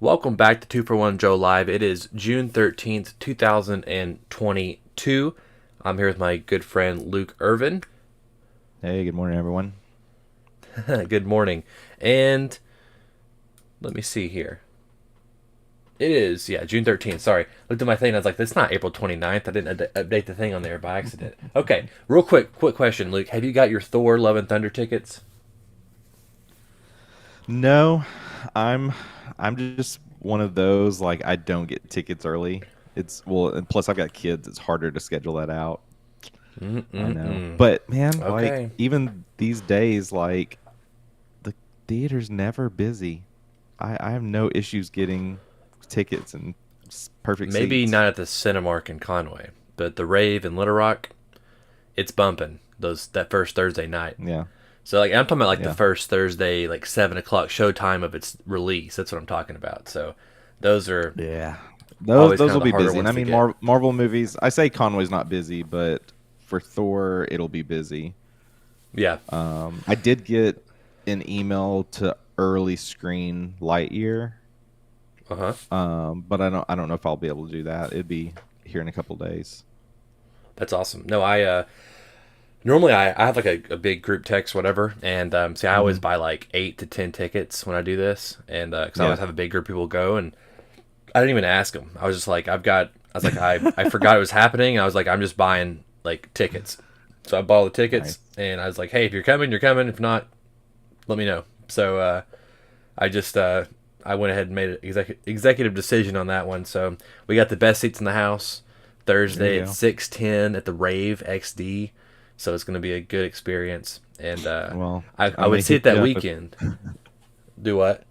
Welcome back to 2 for 1 Joe Live. It is June 13th, 2022. I'm here with my good friend Luke Irvin. Hey, good morning, everyone. Good morning. And let me see here. It is, June 13th. Sorry. Looked at my thing and I was like, that's not April 29th. I didn't update the thing on there by accident. Okay, real quick question, Luke. Have you got your Thor Love and Thunder tickets? No, I'm I'm just one of those like I don't get tickets early. And plus I've got kids. It's harder to schedule that out. I know, Mm-mm-mm. but man, like Okay. even these days, like the theater's never busy. I have no issues getting tickets and perfect Maybe seats. not at the Cinemark in Conway, but the Rave in Little Rock, it's bumping that first Thursday night. Yeah, So like I'm talking about like the yeah, first Thursday, like 7 o'clock showtime of its release. That's what I'm talking about. So those are yeah. Those always kind those of will the be harder busy, and ones I to mean get. Marvel movies. I say Conway's not busy, but for Thor, it'll be busy. Yeah. I did get an email to early screen Lightyear, Uh huh. but I don't know if I'll be able to do that. It'd be here in a couple days. That's awesome. No, I normally I have like a big group text whatever, and see I always Hmm. buy like 8 to 10 tickets when I do this, and because I always Yeah, have a big group of people go, and I didn't even ask them. I was just like I was like I forgot it was happening. I was like I'm just buying like tickets. So I bought all the tickets, nice. and I was like, hey, if you're coming, you're coming. If not, let me know. So I just I went ahead and made an executive decision on that one. So we got the best seats in the house There Thursday you at go. 6:10 at the Rave XD. So it's going to be a good experience, and Well, I I would may see it hit that you up if weekend. Do what?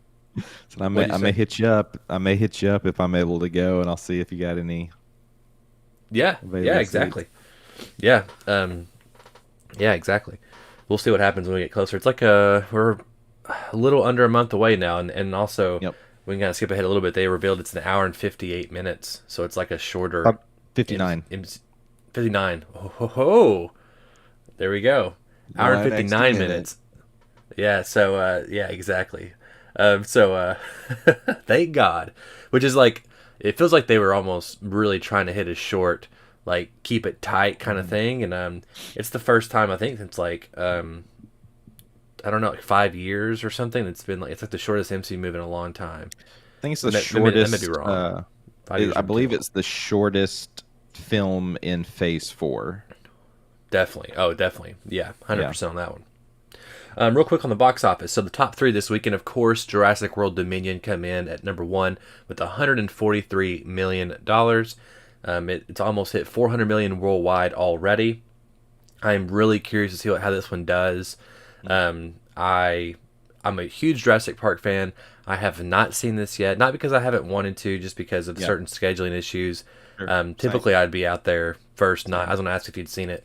so I What may do you I may say? hit you up. I may hit you up if I'm able to go, and I'll see if you got any Yeah, yeah, available seats. exactly. Yeah, yeah, exactly. We'll see what happens when we get closer. It's like we're a little under a month away now, and also Yep, we can kind of skip ahead a little bit. They revealed it's an hour and 58 minutes, so it's like a shorter about 59. 59. Oh, ho, ho. There we go. Hour and One extra 59 minute. minutes. Yeah, so yeah, exactly. So thank God. Which is like it feels like they were almost really trying to hit a short, like keep it tight kind of Mhm. thing. And it's the first time I think since like I don't know, like 5 years or something. It's been like it's like the shortest MC move in a long time. I think it's the That may be shortest. wrong. 5 years I might be too believe long. it's the shortest film in Phase 4. Definitely. Oh, definitely. Yeah, Yeah. 100% on that one. Real quick on the box office. So the top three this weekend, of course, Jurassic World Dominion come in at number one with $143 million. It's almost hit 400 million worldwide already. I'm really curious to see how this one does. Mm. I'm a huge Jurassic Park fan. I have not seen this yet, not because I haven't wanted to, just because of Yeah. certain scheduling issues. Sure. Same. Typically, I'd be out there first night. I Same. was going to ask if you'd seen it.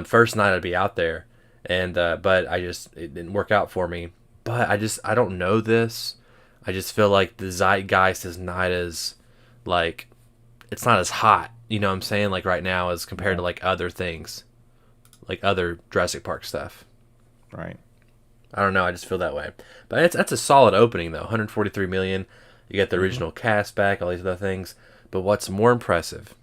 First night, I'd be out there, and but it didn't work out for me. But I don't know this. I just feel like the zeitgeist is not as like it's not as hot. You know what I'm saying? Like right now, as compared Yeah. to like other things, like other Jurassic Park stuff. Right. I don't know. I just feel that way. But that's a solid opening though. 143 million. You get the Hmm. original cast back, all these other things. But what's more impressive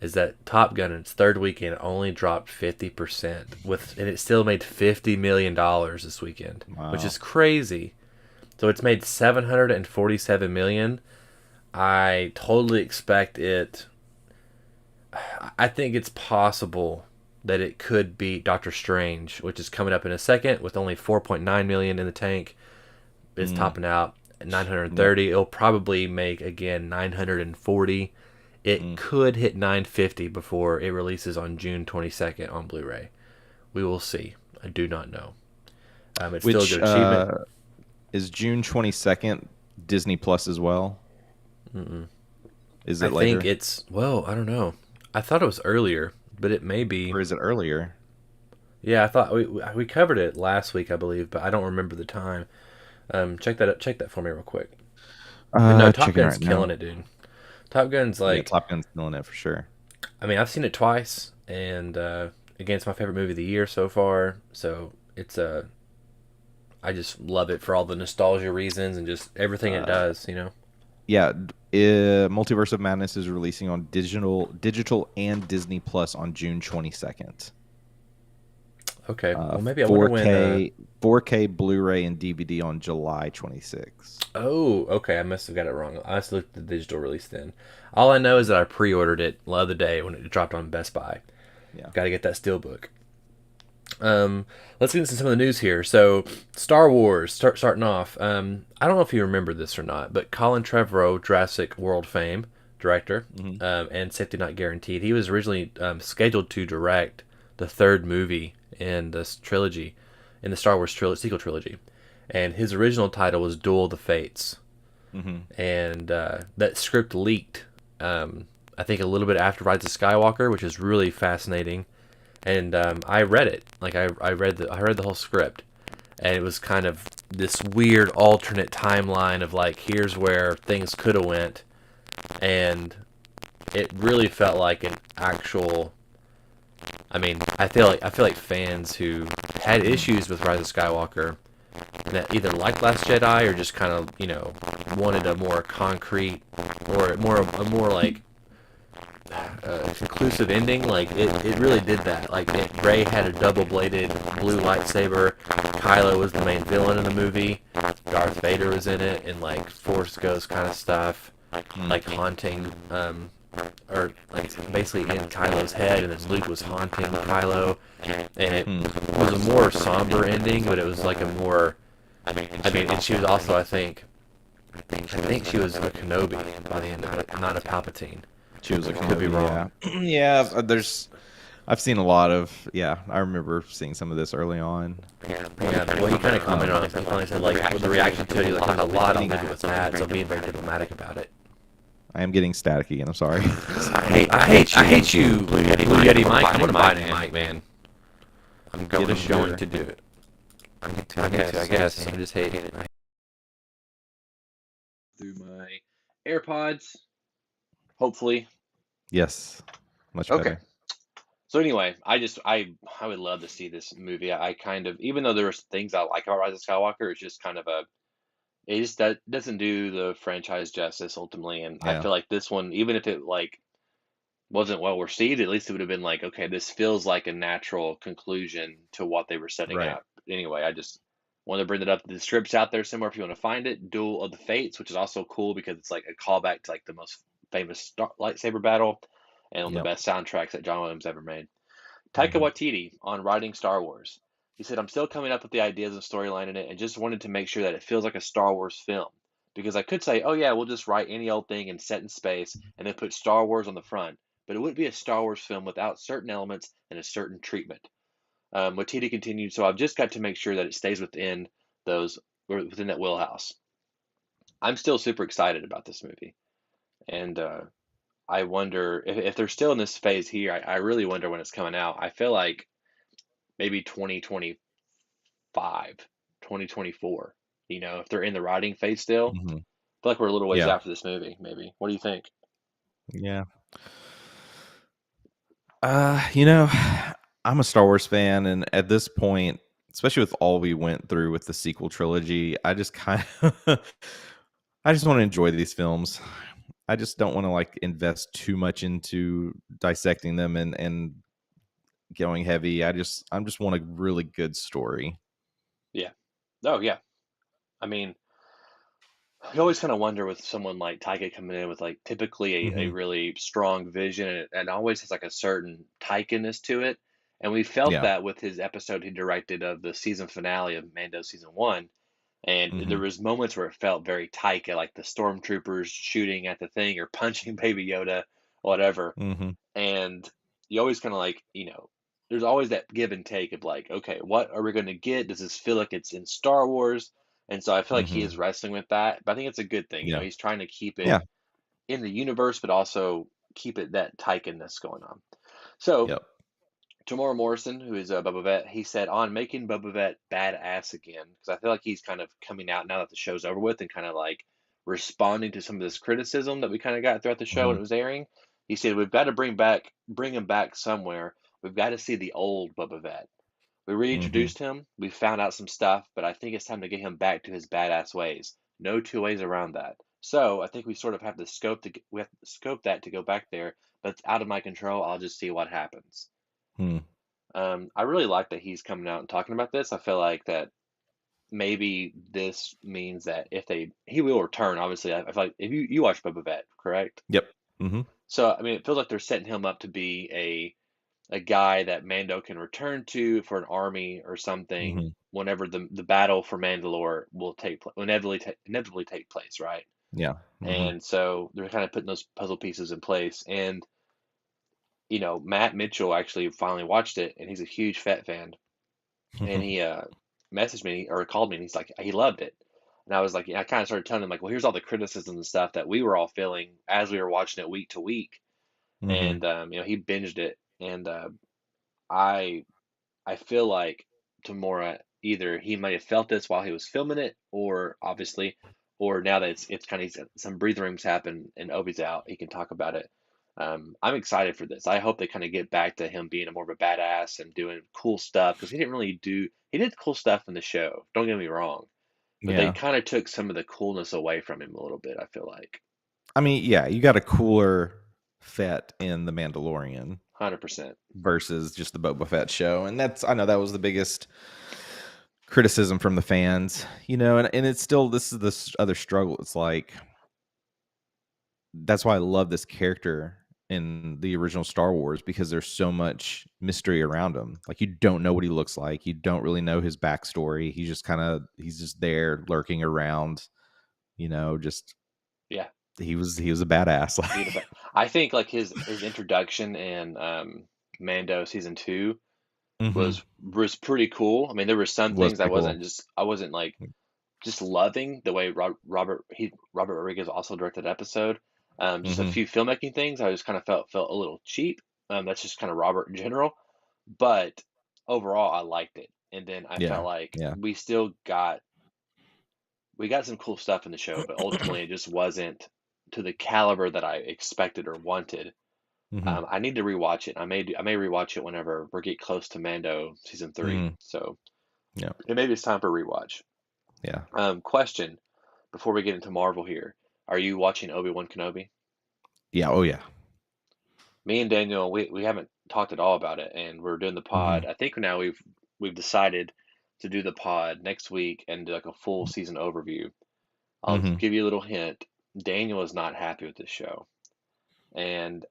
is that Top Gun in its third weekend only dropped 50% and it still made $50 million this weekend, which Wow. is crazy. So it's made 747 million. I totally expect it. I think it's possible that it could beat Doctor Strange, which is coming up in a second with only 4.9 million in the tank. It's Mm. topping out at Yep. 930. It'll probably make again 940. It Mm. could hit 950 before it releases on June 22nd on Blu-ray. We will see. I do not know. It's still a Which good achievement. is June 22nd Disney Plus as well? Is I it think later it's well. I don't know. I thought it was earlier, but it may be. or is it earlier? Yeah, I thought we covered it last week, I believe, but I don't remember the time. Check that up. Check that for me real quick. But no, Top Checking Gun's right now. killing it, dude. Top Gun's Yeah, like, Top Gun's killing it for sure. I mean, I've seen it twice, and again, it's my favorite movie of the year so far. So it's I just love it for all the nostalgia reasons and just everything it Uh, does. You know. Yeah, Multiverse of Madness is releasing on digital and Disney Plus on June 22nd. Okay, well maybe I wonder when. 4K Blu-ray and DVD on July 26th. Oh, okay, I must have got it wrong. I must have looked at the digital release then. All I know is that I pre-ordered it the other day when it dropped on Best Buy. Yeah. Got to get that steelbook. Um, let's get into some of the news here. So, Star Wars, starting off. I don't know if you remember this or not, but Colin Trevorrow, Jurassic World fame director, Hmm. and Safety Not Guaranteed, he was originally scheduled to direct the third movie in this trilogy, in the Star Wars sequel trilogy, and his original title was Duel of the Fates, Hmm. and that script leaked. I think a little bit after Rise of Skywalker, which is really fascinating, and I read it. Like I read the whole script, and it was kind of this weird alternate timeline of like here's where things could have went, and it really felt like an actual. I mean, I feel like fans who had issues with Rise of Skywalker that either liked Last Jedi or just kind of wanted a more concrete or more a more like conclusive ending. Like it really did that. Like Rey had a double-bladed blue lightsaber. Kylo was the main villain in the movie. Darth Vader was in it, and like Force Ghost kind of stuff, Mm. like haunting, or like basically in Kylo's head, and then Luke was haunting Kylo, and it Hmm. was a more somber ending, but it was like a more. I mean, and she was also, I think she was a Kenobi by the end of it, not a Palpatine. She was a Could be Kenobi, wrong. yeah. Yeah, I've seen a lot of, yeah, I remember seeing some of this early on. Yeah, well, he kind of commented on it. He finally said, like, with the reaction to it, he was like, a lot of people was mad, so being very diplomatic about it. I am getting static again, I'm sorry. I hate you, Blue Yeti Mike. I'm gonna buy a new mic, man. I'm going to do it. I guess. I just hate it. Through my AirPods, hopefully. Yes, much Okay. better. So anyway, I would love to see this movie. I kind of, even though there's things I like about Rise of Skywalker, it's just kind of a it just doesn't do the franchise justice ultimately, and I Yeah, feel like this one, even if it like wasn't well received, at least it would have been like, okay, this feels like a natural conclusion to what they were setting right. out. Anyway, I just wanted to bring that up. The script's out there somewhere if you want to find it. Duel of the Fates, which is also cool because it's like a callback to like the most famous lightsaber battle and one of the Yep. best soundtracks that John Williams ever made. Taika Hmm. Waititi on writing Star Wars. He said, I'm still coming up with the ideas and storyline in it and just wanted to make sure that it feels like a Star Wars film. Because I could say, oh yeah, we'll just write any old thing and set in space and then put Star Wars on the front, but it wouldn't be a Star Wars film without certain elements and a certain treatment. Waititi continued, so I've just got to make sure that it stays those within that wheelhouse. I'm still super excited about this movie, and I wonder if they're still in this phase here. I really wonder when it's coming out. I feel like maybe 2025, 2024. If they're in the writing phase still, Hmm. I feel like we're a little ways Yeah, after this movie, maybe. What do you think? yeah. You know, I'm a Star Wars fan, and at this point, especially with all we went through with the sequel trilogy, I just kind of, I just want to enjoy these films. I just don't want to like invest too much into dissecting them and going heavy. I'm just want a really good story. Yeah. Oh, yeah. I mean, you always kind of wonder with someone like Taika coming in with like typically a Hmm. really strong vision and always has like a certain Taika-ness to it. And we felt Yeah. that with his episode he directed of the season finale of Mando season one. And there Hmm. was moments where it felt very Taika, like the stormtroopers shooting at the thing or punching Baby Yoda, whatever. Hmm. And you always kind of like, there's always that give and take of like, okay, what are we going to get? Does this feel like it's in Star Wars? And so I feel like he Hmm. is wrestling with that, but I think it's a good thing. Yeah. He's trying to keep it Yeah. in the universe, but also keep it that Tychonness going on. So Yep. Tamora Morrison, who is Boba Fett, he said on making Boba Fett badass again, because I feel like he's kind of coming out now that the show's over with and kind of like responding to some of this criticism that we kind of got throughout the show when Hmm. it was airing. He said we've got to bring him back somewhere. We've got to see the old Boba Fett. We Hmm. reintroduced him. We found out some stuff, but I think it's time to get him back to his badass ways. No two ways around that. So I think we sort of have the scope we have to scope that to go back there, but it's out of my control. I'll just see what happens. Hmm. I really like that he's coming out and talking about this. I feel like that maybe this means that if he will return. Obviously, I feel like if you watch Boba Fett, correct? Yep. Hmm. So I mean, it feels like they're setting him up to be a guy that Mando can return to for an army or something Hmm. whenever the battle for Mandalore will inevitably take place, right? Yeah. Hmm. And so they're kind of putting those puzzle pieces in place. And Matt Mitchell actually finally watched it, and he's a huge Fett fan. And he messaged me or called me, and he's like, he loved it. And I was like, I kind of started telling him like, well, here's all the criticism and stuff that we were all feeling as we were watching it week to week. Hmm. And he binged it, and I I feel like Tamora either he might have felt this while he was filming it, or obviously, or now that it's kind of some breathing rooms happen and Obi's out, he can talk about it. I'm excited for this. I hope they kind of get back to him being a more of a badass and doing cool stuff because he did cool stuff in the show. Don't get me wrong, but they Yeah. kind of took some of the coolness away from him a little bit. I feel like I mean, yeah, you got a cooler Fett in the Mandalorian 100%. versus just the Boba Fett show, and that's I know that was the biggest criticism from the fans, and it's still this is this other struggle. It's like that's why I love this character in the original Star Wars because there's so much mystery around him. Like you don't know what he looks like. You don't really know his backstory. He's just there lurking around, just Yeah, he was a badass. being a Like I think like his introduction in Mando season 2 hmm was pretty cool. I mean, there were some was things pretty cool. I wasn't like just loving the way Robert Rodriguez also directed the episode. Just a Hmm. few filmmaking things I just kind of felt a little cheap. That's just kind of Robert in general, but overall I liked it. And then I felt Yeah. like Yeah. we got some cool stuff in the show, but ultimately it just wasn't to the caliber that I expected or wanted. Hmm. I need to rewatch it. I may rewatch it whenever we get close to Mando season 3. Hmm. So Yeah. maybe it's time for a rewatch. Yeah. Question before we get into Marvel here: are you watching Obi-Wan Kenobi? Yeah. Oh yeah. Me and Daniel, we haven't talked at all about it, and we're doing the pod. Hmm. I think now we've decided to do the pod next week and do like a full season overview. I'll Hmm. give you a little hint. Daniel is not happy with this show, and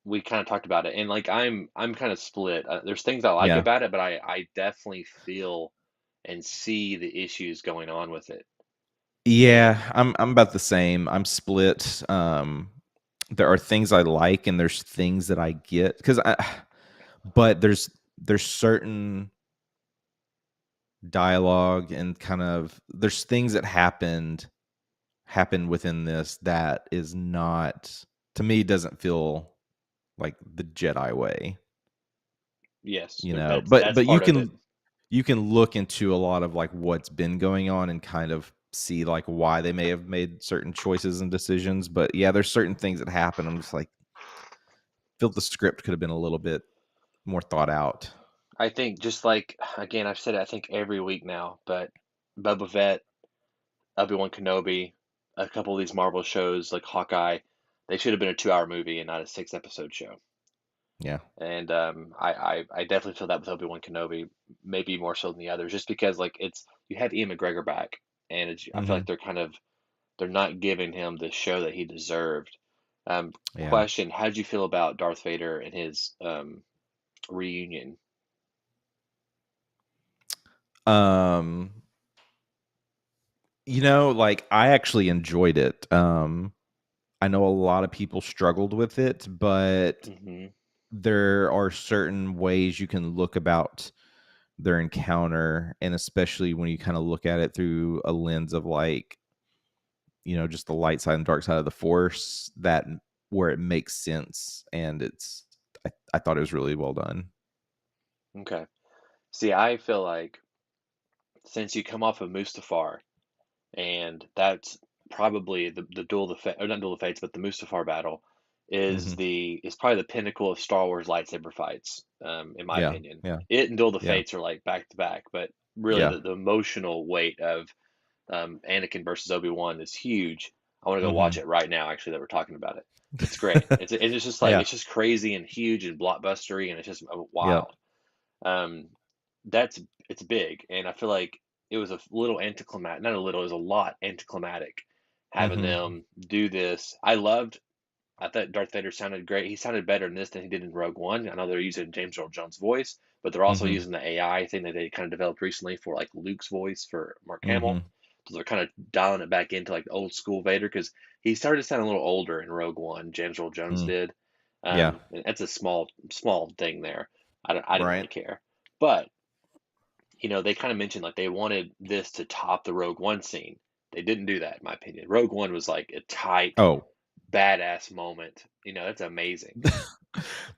we kind of talked about it. And like I'm kind of split. There's things I like Yeah. about it, but I definitely feel and see the issues going on with it. Yeah, And I'm about the same. I'm split. There are things I like and there's things that I get but there's certain dialogue and kind of there's things that happen within this that is not to me doesn't feel like the Jedi way, yes, But that's part of it. you can look into a lot of like what's been going on and kind of see like why they may have made certain choices and decisions. But yeah, there's certain things that happen. I'm just like, feel the script could have been a little bit more thought out. I think just like again, I've said it I think every week now, but Boba Fett, Obi-Wan Kenobi, a couple of these Marvel shows like Hawkeye, they should have been a 2-hour movie and not a 6-episode show. Yeah. And I definitely feel that with Obi-Wan Kenobi, maybe more so than the others, just because like it's you have Ian McGregor back, and I feel like Hmm. they're not giving him the show that he deserved. Yeah. Question: how did you feel about Darth Vader and his reunion? Um, like I actually enjoyed it. I know a lot of people struggled with it, but Hmm. there are certain ways you can look about their encounter, and especially when you kind of look at it through a lens of like, just the light side and dark side of the force, that where it makes sense, and I thought it was really well done. Okay. See, I feel like since you come off of Mustafar, and that's probably the Duel of the Fates, or not Duel of the Fates, but the Mustafar battle Hmm. is probably the pinnacle of Star Wars lightsaber fights, in my Yeah. opinion. Yeah. It and Duel of the Yeah. Fates are like back to back, but really Yeah. the emotional weight of Anakin versus Obi-Wan is huge. I want to go watch Mhm. it right now. Actually, that we're talking about it. It's great. It's just like Yeah. it's just crazy and huge and blockbustery, and it's just Yep. wild. Um, that's it's big, and I feel like it was a little anticlimactic. Not a little, it was a lot anticlimactic having Mhm. them do this. I thought Darth Vader sounded great. He sounded better in this than he did in Rogue One. I know they're using James Earl Jones' voice, but they're also Mhm. using the AI thing that they kind of developed recently for like Luke's voice for Mark Hamill. Mhm. So they're kind of dialing it back into like the old school Vader because he started to sound a little older in Rogue One. James Earl Jones Mm. did. Yeah. And that's a small thing there. I didn't Right. really care, but they kind of mentioned like they wanted this to top the Rogue One scene. They didn't do that, in my opinion. Rogue One was like a tight, Oh, badass moment. That's amazing.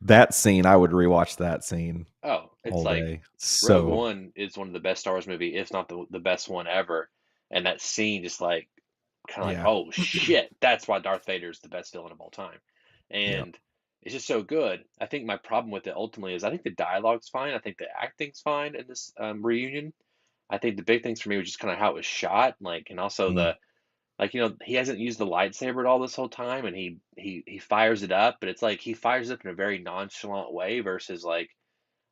that scene, I would rewatch that scene Oh, it's all like day. Rogue So, One is one of the best Star Wars movie, if not the best one ever. And that scene just like kind of like, yeah. oh shit, that's why Darth Vader is the best villain of all time. Yep. And it's just so good. I think my problem with it ultimately is I think the dialogue's fine. I think the acting's fine in this reunion. I think the big things for me was just kind of how it was shot, like, and also Mm. he hasn't used the lightsaber at all this whole time, and he fires it up, but it's like he fires it up in a very nonchalant way versus like,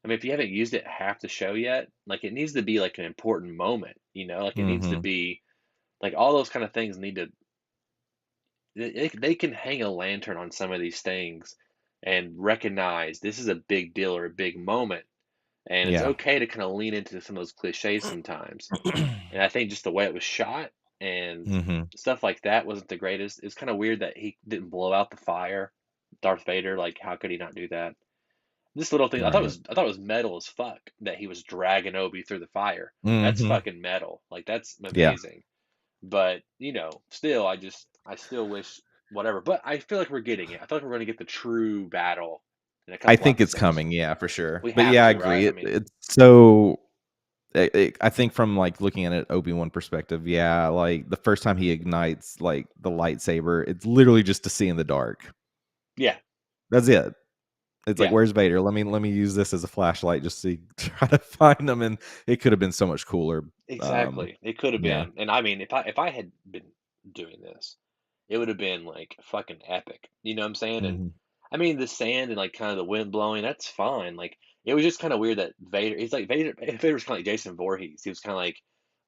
I mean, if you haven't used it half the show yet, like it needs to be like an important moment, like it needs to Mhm. be like all those kind of things need to they can hang a lantern on some of these things and recognize this is a big deal or a big moment, and it's Yeah. okay to kind of lean into some of those cliches sometimes. And I think just the way it was shot and Mhm. stuff like that wasn't the greatest. It's kind of weird that he didn't blow out the fire. Darth Vader, like, how could he not do that? This little thing, Right. I thought it was metal as fuck that he was dragging Obi through the fire. That's Mhm. fucking metal. Like that's Yeah. amazing. But still, I still wish whatever. But I feel like we're getting it. I feel like we're going to get the true battle in a I couple think it's episodes. coming, yeah, for sure. We But have yeah, I to, right? agree. I It mean, it's so I think from, like, looking at it Obi-Wan perspective, yeah, like, the first time he ignites, like, the lightsaber, it's literally just to see in the dark. yeah, That's it. It's like, yeah. "Where's Vader? Let me use this as a flashlight just to try to find him," and it could have been so much cooler. Exactly. It could have Yeah. been. And I mean, if I had been doing this, it would have been like fucking epic. You know what I'm saying? And Mhm. I mean, the sand and like kind of the wind blowing, that's fine. Like it was just kind of weird that Vader, he's like Vader, Vader was kind of like Jason Voorhees. He was kind of like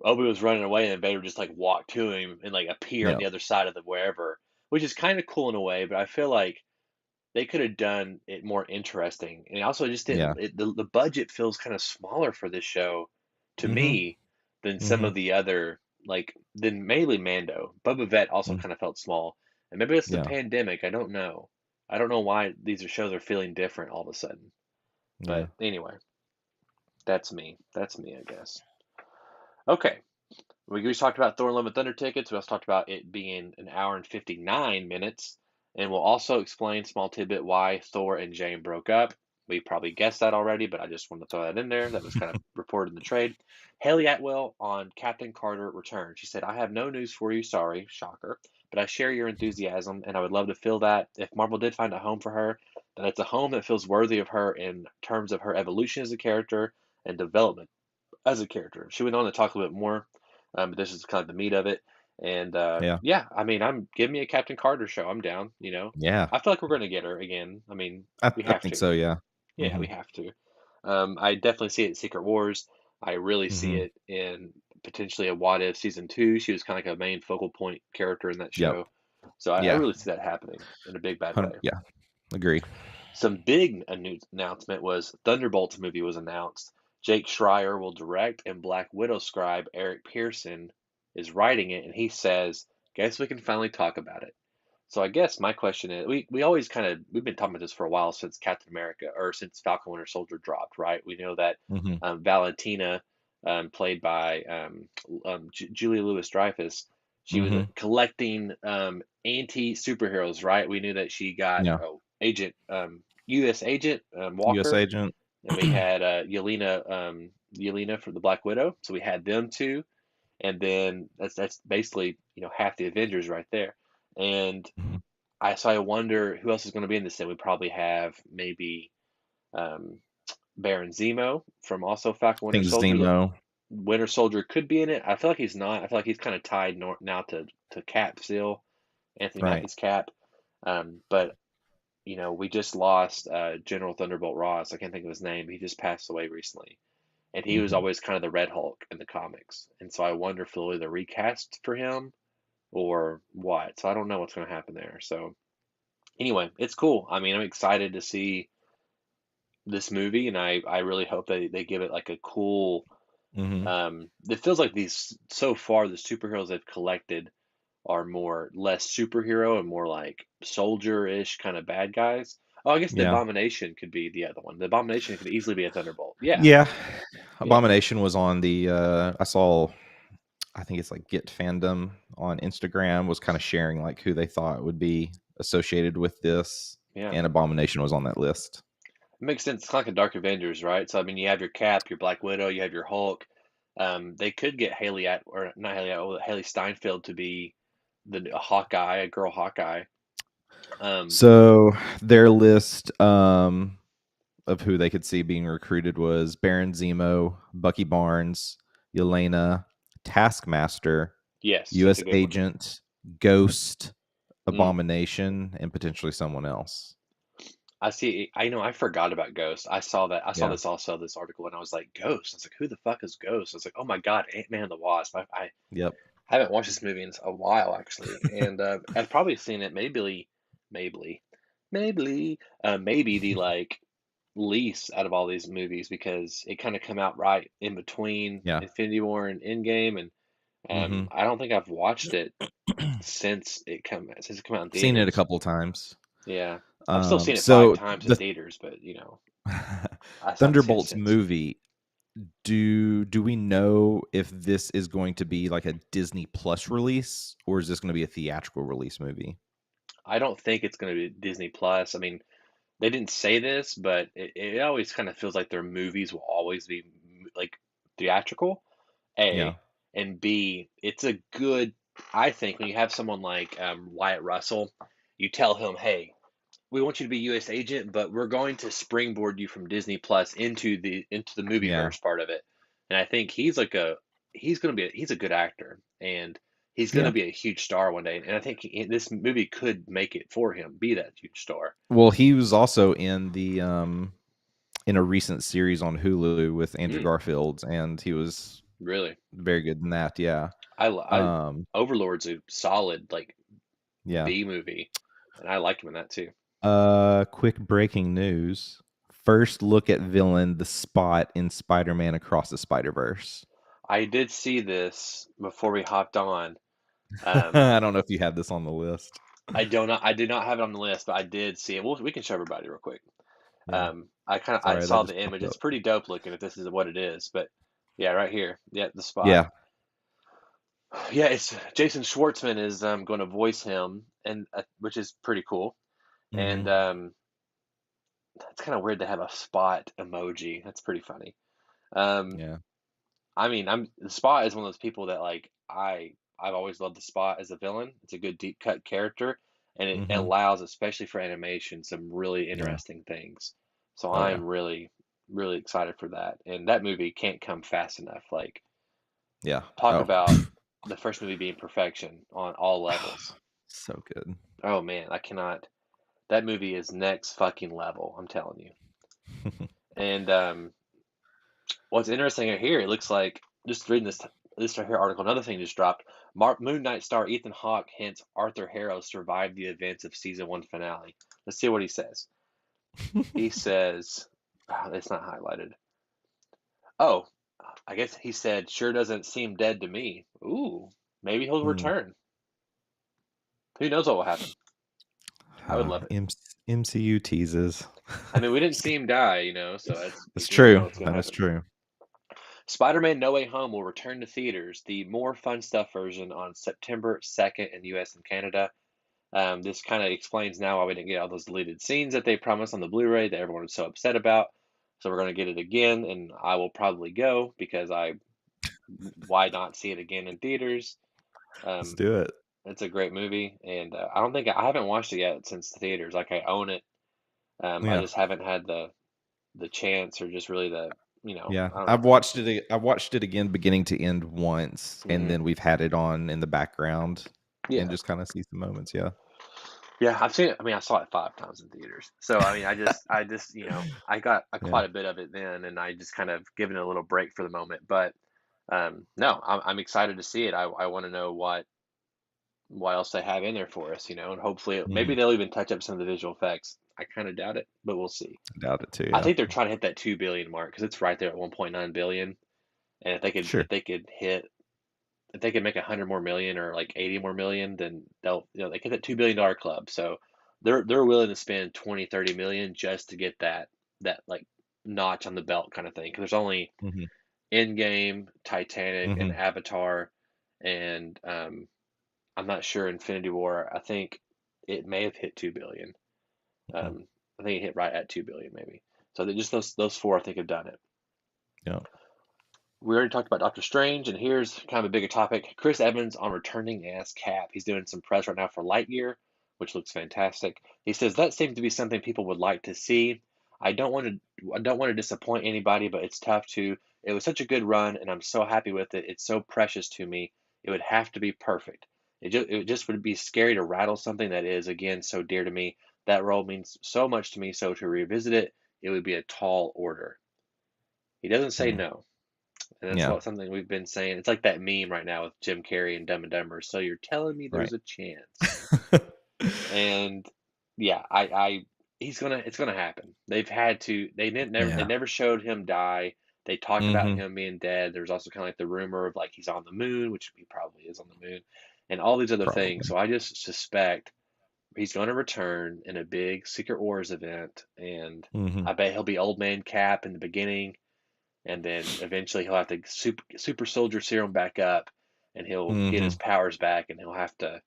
Obi was running away and Vader just like walked to him and like appear on Yeah. the other side of the wherever, which is kind of cool in a way, but I feel like they could have done it more interesting. And also just Yeah. didn't the budget feels kind of smaller for this show to Mhm. me than some Mhm. of the other like than mainly Mando. Boba Fett also Mm. kind of felt small. And maybe it's the Yeah. pandemic. I don't know. I don't know why shows are feeling different all of a sudden. Yeah. But anyway, that's me. That's me, I guess. Okay. We just talked about Thor: Love and Thunder tickets. We also talked about it being an hour and 59 minutes. And we'll also explain, small tidbit, why Thor and Jane broke up. We probably guessed that already, but I just wanted to throw that in there. That was kind of reported in the trade. Haley Atwell on Captain Carter return. She said, I have no news for you. Sorry, shocker. But I share your enthusiasm, and I would love to feel that. If Marvel did find a home for her, then it's a home that feels worthy of her in terms of her evolution as a character and development as a character. She went on to talk a little bit more, but this is kind of the meat of it. And Yeah. yeah, I mean, I'm give me a Captain Carter show. I'm down. Yeah. I feel like we're going to get her again. I mean, we I have think to. so, yeah. Yeah, we Mhm. have to. I definitely see it in Secret Wars. I really see Mhm. it in potentially a What If season two. She was kind of like a main focal point character in that Yep. show. So I Yeah. really see that happening in a big bad way. Yeah. Agree. Some big announcement was Thunderbolts movie was announced. Jake Schreier will direct, and Black Widow scribe Eric Pearson is writing it, and he says, "Guess we can finally talk about it." So I guess my question is, we always kind of we've been talking about this for a while since Captain America or since Falcon Winter Soldier dropped, right? We know that Mhm. Valentina, played by Julia Louis Dreyfus, she was Mhm. collecting anti superheroes, right? We knew that she got Yeah. agent U.S. agent US Walker, agent. and we had Yelena for the Black Widow. So we had them two, and then that's basically half the Avengers right there. And Mhm. I wonder who else is going to be in this thing. We probably have maybe um, Baron Zemo from also Falcon I Winter think Soldier. The Zemo. Winter Soldier could be in it. I feel like he's not. I feel like he's kind of tied now to Cap still. Anthony Right. Mackie's Cap. But we just lost General Thunderbolt Ross. I can't think of his name. He just passed away recently, and he was Hmm. always kind of the Red Hulk in the comics. And so I wonder if they'll either recast for him or what. So I don't know what's going to happen there. So anyway, it's cool. I mean, I'm excited to see this movie, and I really hope they give it like a cool. Hmm. It feels like these so far the superheroes they've collected are more less superhero and more like soldier-ish kind of bad guys. Oh, I guess the Yeah. Abomination could be the other one. The Abomination could easily be a Thunderbolt. Yeah, Yeah. yeah, Abomination was on the I saw, I think it's like Get Fandom on Instagram was kind of sharing like who they thought would be associated with this, yeah. and Abomination was on that list. It makes sense. It's kind of like a Dark Avengers, right? So I mean, you have your Cap, your Black Widow, you have your Hulk. They could get or not Haley Steinfeld to be a Hawkeye, a girl Hawkeye. Um, So their list of who they could see being recruited was Baron Zemo, Bucky Barnes, Yelena, Taskmaster, yes, that's U.S. a good one. Agent, Ghost, Mm. Abomination, and potentially someone else. I see. I know. I forgot about Ghost. I saw that. I saw Yeah. this also, this article, and I was like, Ghost. I was like, who the fuck is Ghost? I was like, oh my God, Ant-Man and the Wasp. I Yep. haven't watched this movie in a while, actually, and I've probably seen it maybe, maybe the like least out of all these movies because it kind of come out right in between Yeah. Infinity War and Endgame, and Hmm. I don't think I've watched it since it come out in Seen it a theaters. couple times. Yeah, I've still seen it five So times in the theaters, but I haven't seen it Thunderbolts since. movie. Do we know if this is going to be like a Disney Plus release, or is this going to be a theatrical release movie? I don't think it's going to be Disney Plus. I mean, they didn't say this, but it always kind of feels like their movies will always be like theatrical. Yeah. A and B, it's a good. I think when you have someone like Wyatt Russell, you tell him, "Hey, we want you to be U.S. agent, but we're going to springboard you from Disney Plus into the Yeah. movieverse part of it." And I think he's a good actor, and he's going to Yeah. be a huge star one day. And I think this movie could make it for him, be that huge star. Well, he was also in a recent series on Hulu with Andrew Mm, Garfield, and he was really, very good in that. Yeah. I Um, Overlord's a solid like yeah. B movie, and I liked him in that too. Quick breaking news. First look at villain the Spot in Spider-Man Across the Spider-Verse. I did see this before we hopped on. I don't know if you had this on the list. I did not have it on the list, but I did see it. We can show everybody real quick. Yeah. I Sorry, that saw just the image. popped It's up. pretty dope looking if this is what it is. But yeah, right here. Yeah, the spot. Yeah. Yeah, it's Jason Schwartzman is going to voice him, and which is pretty cool. And Hmm. it's kind of weird to have a spot emoji. That's pretty funny. Um, Yeah. I mean, I'm the Spot is one of those people that like I've always loved the Spot as a villain. It's a good deep cut character, and it Hmm. allows, especially for animation, some really Yeah. interesting things. So Oh yeah. I'm really excited for that. And that movie can't come fast enough. Like Yeah. talk Oh. about the first movie being perfection on all levels. So good. Oh man, I cannot. That movie is next fucking level. I'm telling you. And what's interesting here, it looks like just reading this right here article. Another thing just dropped. Moon Knight star Ethan Hawke hints Arthur Harrow survived the events of season one finale. Let's see what he says. He says, it's not highlighted. Oh, I guess he said, sure doesn't seem dead to me. Ooh, maybe he'll Mm. return. Who knows what will happen? I would love it. MCU teases. I mean, we didn't see him die, so That's you never know true. what's going to That is happen. true. Spider-Man No Way Home will return to theaters, the more fun stuff version on September 2nd in US and Canada. This kind of explains now why we didn't get all those deleted scenes that they promised on the Blu-ray that everyone was so upset about. So we're going to get it again, and I will probably go because why not see it again in theaters? Let's Um, do it. it's a great movie, and I haven't watched it yet since the theaters. Like I own it. I Yeah. just haven't had the chance or just really Yeah. I don't know. I've watched it again beginning to end once, and Hmm. then we've had it on in the background. Yeah. and just kind of see some moments. Yeah. Yeah, I've seen it. I mean, I saw it 5 times in theaters. So, I mean, I just, I got Yeah. quite a bit of it then, and I just kind of given it a little break for the moment. But no, I'm excited to see it. I want to know what else they have in there for us, and hopefully maybe Mhm. they'll even touch up some of the visual effects. I kind of doubt it, but we'll see. I doubt it too. I Yeah. think they're trying to hit that 2 billion mark because it's right there at 1.9 billion. And if they could Sure. make 100 more million or like 80 more million, then they get that $2 billion club. So they're willing to spend 20, 30 million just to get that like notch on the belt kind of thing. Because there's only Hmm. Endgame, Titanic, and Hmm. Avatar, and I'm not sure Infinity War. I think it may have hit 2 billion. Hmm. I think it hit right at 2 billion maybe. So just those four I think have done it. Yeah. We already talked about Doctor Strange, and here's kind of a bigger topic. Chris Evans on returning as Cap. He's doing some press right now for Lightyear, which looks fantastic. He says that seems to be something people would like to see. I don't want to disappoint anybody, but it's tough to. It was such a good run, and I'm so happy with it. It's so precious to me. It would have to be perfect. It just would be scary to rattle something that is again so dear to me. That role means so much to me, so to revisit it, it would be a tall order. He doesn't say Mm. no. And that's Yeah. what something we've been saying. It's like that meme right now with Jim Carrey and Dumb and Dumber. So you're telling me there's Right. a chance. And yeah, I it's gonna happen. They've had to they Yeah. never showed him die. They talked about Hmm. him being dead. There's also kind of like the rumor of like he's on the moon, which he probably is on the moon, and all these other things. Probably. So I just suspect he's gonna return in a big Secret Wars event, and Hmm. I bet he'll be Old Man Cap in the beginning, and then eventually he'll have to super soldier serum back up, and he'll get his Hmm. powers back, and he'll have to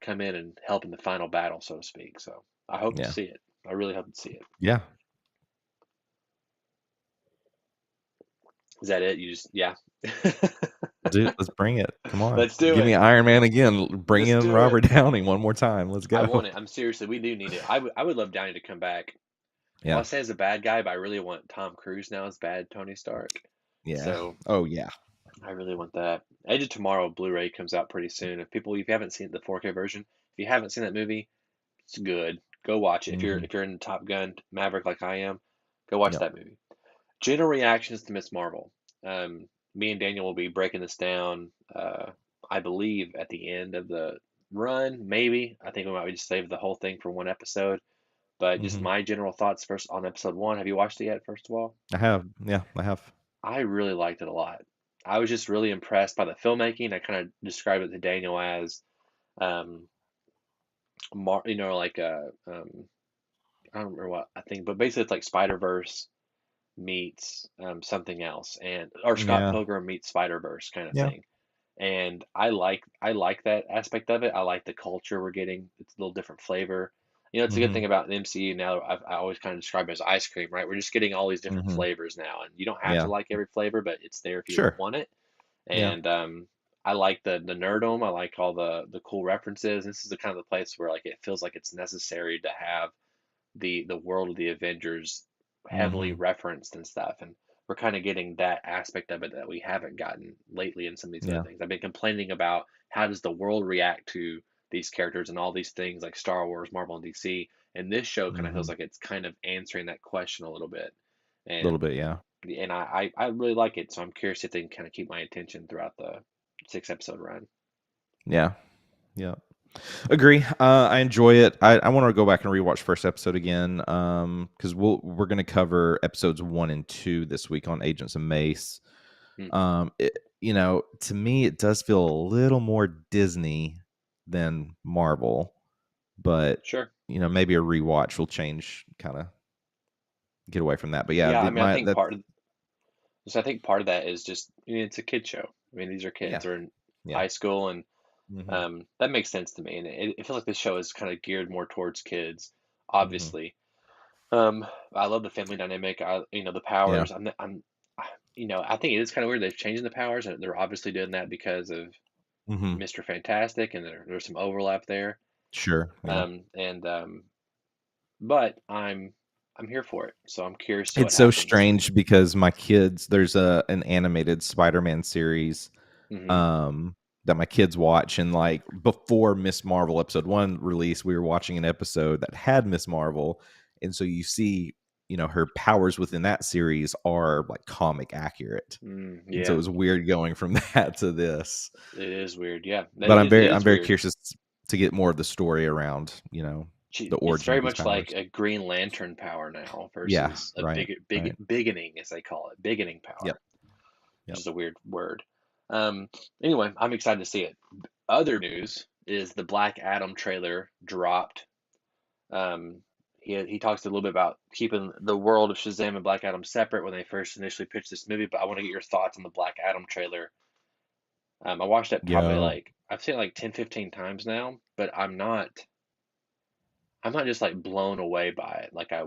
come in and help in the final battle, so to speak. So I hope to Yeah. see it. I really hope to see it. Yeah. Is that it? You just yeah. Dude, let's bring it. Come on. Let's do Give me it. Iron Man again. Bring Just in do it. Robert Downey one more time. Let's I go. want it. I'm seriously. We do need it. I would love Downey to come back. Well, I Yeah. say as a bad guy, but I really want Tom Cruise now as bad Tony Stark. Yeah. So Oh yeah. I really want that. Edge of Tomorrow Blu-ray comes out pretty soon. If you haven't seen the 4K version, if you haven't seen that movie, it's good. Go watch it. If you're Hmm. if you're in Top Gun Maverick like I am, go watch Yep. that movie. General reactions to Miss Marvel. Me and Daniel will be breaking this down. I believe at the end of the run, maybe. I think we might just save the whole thing for one episode. But just Hmm. my general thoughts first on episode one. Have you watched it yet? First of all, I have. Yeah, I have. I really liked it a lot. I was just really impressed by the filmmaking. I kind of described it to Daniel as, um, like I don't remember what I think, but basically it's like Spider Verse meets something else, and or Scott Yeah. Pilgrim meets Spider Verse kind of Yeah. thing. And I like that aspect of it. I like the culture we're getting. It's a little different flavor. It's a good Hmm. thing about the MCU now. I always kind of describe it as ice cream, right? We're just getting all these different Hmm. flavors now, and you don't have to Yeah. like every flavor, but it's there if you Sure. want it. Yeah. And I like the nerdom. I like all the cool references. This is the kind of the place where like it feels like it's necessary to have the world of the Avengers heavily Hmm. referenced and stuff. And we're kind of getting that aspect of it that we haven't gotten lately in some of these other Yeah. things. I've been complaining about how does the world react to these characters and all these things like Star Wars, Marvel, and DC. And this show kind of feels Hmm. like it's kind of answering that question a little bit. A little And bit. Yeah. I really like it. So I'm curious if they can kind of keep my attention throughout the 6 episode run. Yeah. Yeah. Agree. I enjoy it. I want to go back and rewatch first episode again. Because we're gonna cover episodes 1 and 2 this week on Agents of Mace. Hmm. To me, it does feel a little more Disney than Marvel, but Sure. maybe a rewatch will change, kind of get away from that. But yeah, Yeah, I the, mean, I my think that's part of so I think part of that is just it's a kid show. I mean, these are yeah, kids. They're in yeah, high school, and hmm, that makes sense to me. And it feels like this show is kind of geared more towards kids, hmm, obviously. I love the family dynamic. The yeah, powers. I think it is kind of weird they've changed the powers, and they're obviously doing that because of hmm, Mr. Fantastic, and there's some overlap there. sure, yeah. And but I'm here for it, so I'm curious to what It's so happens. strange because my kids, there's an animated Spider-Man series, Hmm. um, that my kids watch. And like before Miss Marvel episode 1 release, we were watching an episode that had Miss Marvel, and so you see, her powers within that series are like comic accurate. And so it Yeah, was weird going from that to this. it is weird. Yeah, But I'm it very is I'm very weird. curious to get more of the story around, the It's origin very of these much like powers. a Green Lantern power now Yeah, versus a right, right. beginning, as they call it, beginning Yep, power, which yep. is a weird word. Um, anyway, I'm excited to see it. Other news is the Black Adam trailer dropped. Um, he talks a little bit about keeping the world of Shazam and Black Adam separate when they first initially pitched this movie, but I want to get your thoughts on the Black Adam trailer. I watched it probably Yo, like I've seen it like 10, 15 times now, but I'm not just like blown away by it. Like I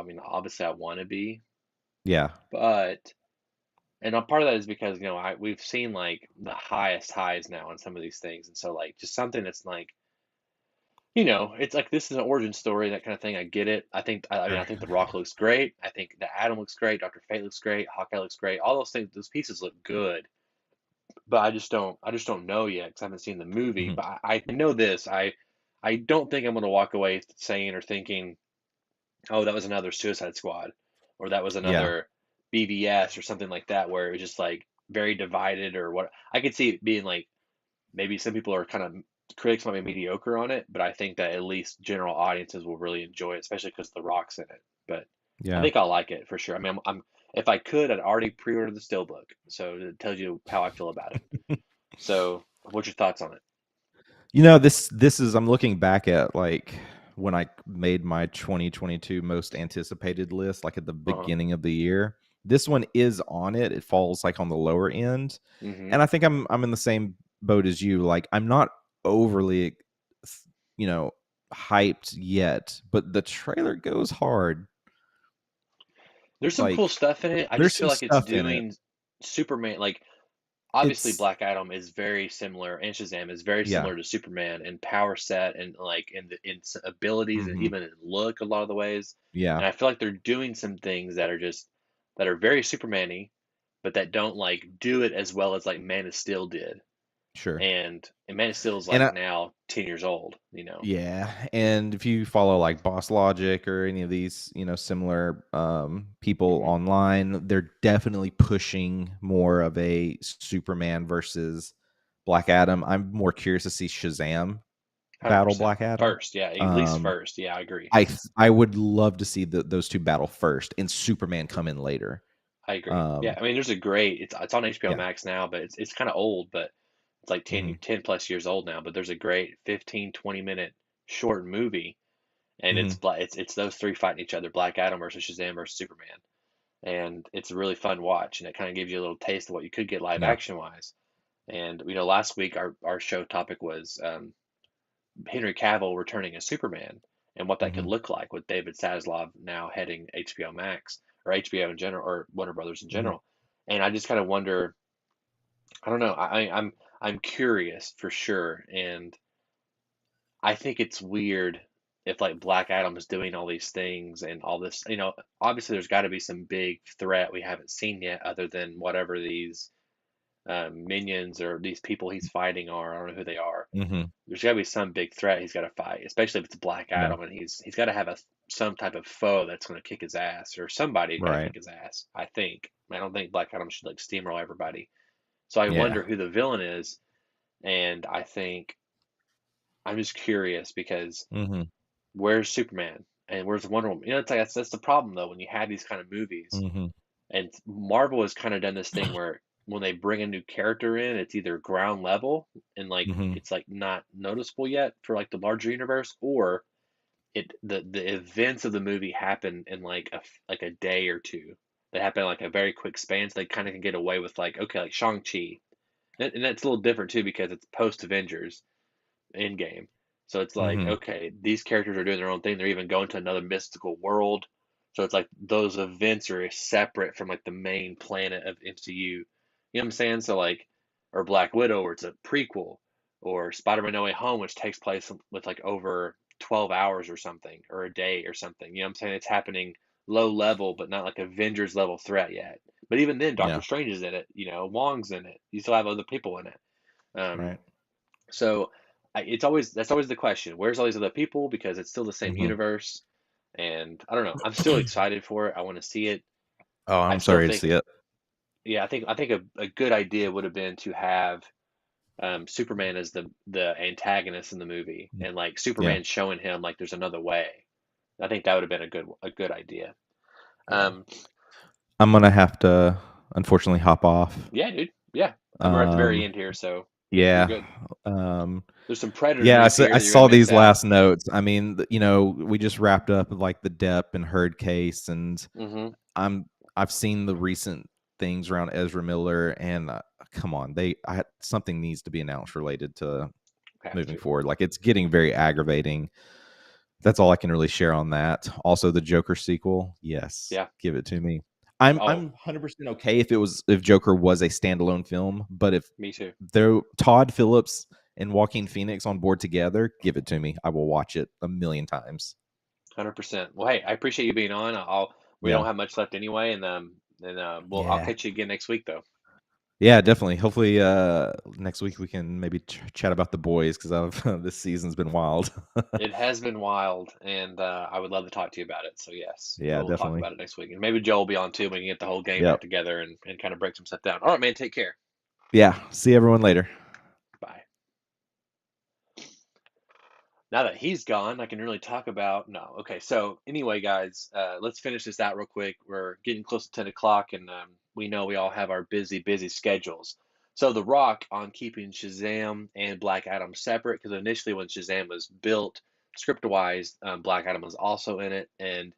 mean, obviously I want to be, yeah, but and a part of that is because we've seen like the highest highs now on some of these things, and so like just something that's like it's like this is an origin story, that kind of thing. I get it. I mean, I think The Rock looks great. I think the Atom looks great. Doctor Fate looks great. Hawkeye looks great. All those things, those pieces look good, but I just don't know yet because I haven't seen the movie. mhm, But I know this. I don't think I'm going to walk away saying or thinking, oh, that was another Suicide Squad, or that was yeah, another BVS or something like that, where it was just like very divided or what. I could see it being like maybe some people are kind of critics might be mediocre on it, but I think that at least general audiences will really enjoy it, especially because The Rock's in it. But I yeah. think I'll like it for sure. I mean, if I could, I'd already pre-ordered the Steelbook, so it tells you how I feel about it. So, what's your thoughts on it? This is I'm looking back at like when I made my 2022 most anticipated list, like at the Uh-huh. beginning of the year. This one is on it. It falls like on the lower end. Mm-hmm. And I think I'm in the same boat as you. Like I'm not overly you know, hyped yet, but the trailer goes hard. There's some cool Like stuff in it. I there's just feel some like it's stuff in it. doing Superman. Like obviously, It's Black Adam is very similar, and Shazam is very yeah. similar to Superman in power set and like in abilities and Mhm. even in look a lot of the ways. Yeah, And I feel like they're doing some things that are very Superman-y, but that don't like do it as well as like Man of Steel did. sure. And Man of Steel is And like now 10 years old. yeah, and if you follow like Boss Logic or any of these, similar people Hmm. online, they're definitely pushing more of a Superman versus Black Adam. I'm more curious to see Shazam battle 100%. Black Adam. First, yeah, at least Um, first. Yeah, I agree. I would love to see those two battle first and Superman come in later. I agree. Yeah, Um, I mean, there's a great. It's on HBO yeah. Max now, but it's kind of old, but it's like Hmm. 10 plus years old now. But there's a great 15 20 minute short movie, and Hmm. it's those three fighting each other: Black Adam versus Shazam versus Superman, and it's a really fun watch, and it kind of gives you a little taste of what you could get live Yeah. action wise. And last week our show topic was Henry Cavill returning as Superman and what that could Hmm. look like with David Zaslav now heading HBO Max or HBO in general or Warner Brothers in Hmm. general. And I just kind of wonder, I don't know, I'm curious for sure, and I think it's weird if like Black Adam is doing all these things and all this, obviously there's got to be some big threat we haven't seen yet other than whatever these minions or these people he's fighting are. I don't know who they are. Hmm. There's got to be some big threat he's got to fight, especially if it's Black Yeah. Adam, and he's got to have some type of foe that's going to kick his ass, or somebody got to Right. kick his ass. I think. I don't think Black Adam should like steamroll everybody. So I Yeah. wonder who the villain is, and I think I'm just curious because Hmm. where's Superman and where's Wonder Woman? It's like that's the problem though when you have these kind of movies. Hmm. And Marvel has kind of done this thing where when they bring a new character in, it's either ground level and like Hmm. it's like not noticeable yet for like the larger universe, or the events of the movie happen in like a day or two. They happen in like a very quick span, so they kind of can get away with like okay, like Shang-Chi, and that's a little different too because it's post Avengers Endgame. So it's like, Hmm. okay, these characters are doing their own thing. They're even going to another mystical world. So it's like those events are separate from like the main planet of MCU. You know what I'm saying? So like, or Black Widow, where it's a prequel, or Spider-Man No Way Home, which takes place with like over 12 hours or something, or a day or something. You know what I'm saying? It's happening low level, but not like Avengers level threat yet. But even then, Doctor Yeah. Strange is in it. Wong's in it. You still have other people in it. Um, Right. so it's always that's always the question: where's all these other people? Because it's still the same Hmm. universe, and I don't know. I'm still excited for it. I want to see it. Oh, I I'm still sorry to think, see it. yeah, I think a good idea would have been to have Superman as the antagonist in the movie, Mm. and like Yeah. Superman showing him like there's another way. I think that would have been a good idea. Yeah. Um, I'm gonna have to unfortunately hop off. yeah, dude. Yeah, we're at the very Um, end here, so you're yeah. good. Um, There's some Predator yeah, news here I that you're gonna saw miss these out. last notes. I mean, we just wrapped up like the Depp and Heard case, and Mm-hmm. I'm I've seen the recent things around Ezra Miller, and come on, something needs to be announced related to Have moving to. forward. Like it's getting very aggravating. That's all I can really share on that. Also, the Joker sequel, yes, Yeah. give it to me. I'm Oh, 100% okay if Joker was a standalone film, but if me too. they're Todd Phillips and Joaquin Phoenix on board together, give it to me. I will watch it a million times. 100%. Well, hey, I appreciate you being on. We don't Yeah, have much left anyway, and I'll yeah, catch you again next week though. yeah, definitely. Hopefully, next week we can maybe chat about the boys because I've this season's been wild. It has been wild, and I would love to talk to you about it. So yes, Yeah, we'll talk definitely. about it next week, and maybe Joe will be on too. We can get the whole gang back Yep. together and kind of break some stuff down. All right, man. Take care. Yeah. See everyone later. Bye. Now that he's gone, I can really talk about. No, okay. So anyway, guys, let's finish this out real quick. We're getting close to 10 o'clock, and we know we all have our busy schedules. So The Rock on keeping Shazam and Black Adam separate, because initially when Shazam was built, script-wise, Black Adam was also in it, and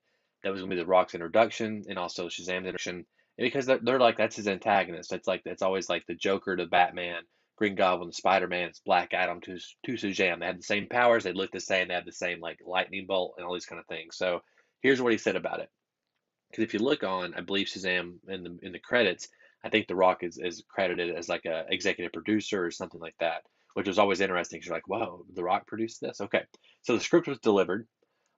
that was going to be The Rock's introduction and also Shazam's introduction. And because they're like that's his antagonist. That's always like the Joker to Batman, Green Goblin, Spider Man, it's Black Adam to Shazam. They had the same powers, they look the same, they have the same like lightning bolt and all these kind of things. So here's what he said about it. Because if you look on, I believe Shazam in the credits, I think The Rock is credited as like a executive producer or something like that, which was always interesting. 'Cause you're like, whoa, The Rock produced this? Okay. So the script was delivered.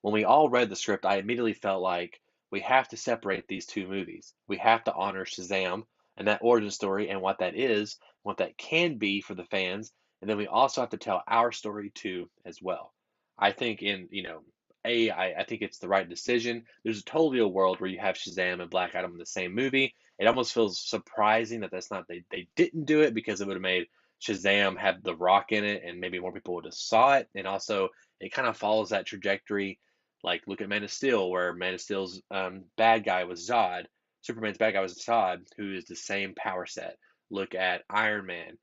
When we all read the script, I immediately felt like we have to separate these two movies. We have to honor Shazam and that origin story and what that is, what that can be for the fans, and then we also have to tell our story too as well. I think I think it's the right decision. There's totally a world where you have Shazam and Black Adam in the same movie. It almost feels surprising that that's not they didn't do it because it would have made Shazam have The Rock in it and maybe more people would have saw it. And also it kind of follows that trajectory. Like look at Man of Steel, where Man of Steel's bad guy was Zod. Superman's bad guy was Zod, who is the same power set. Look at Iron Man,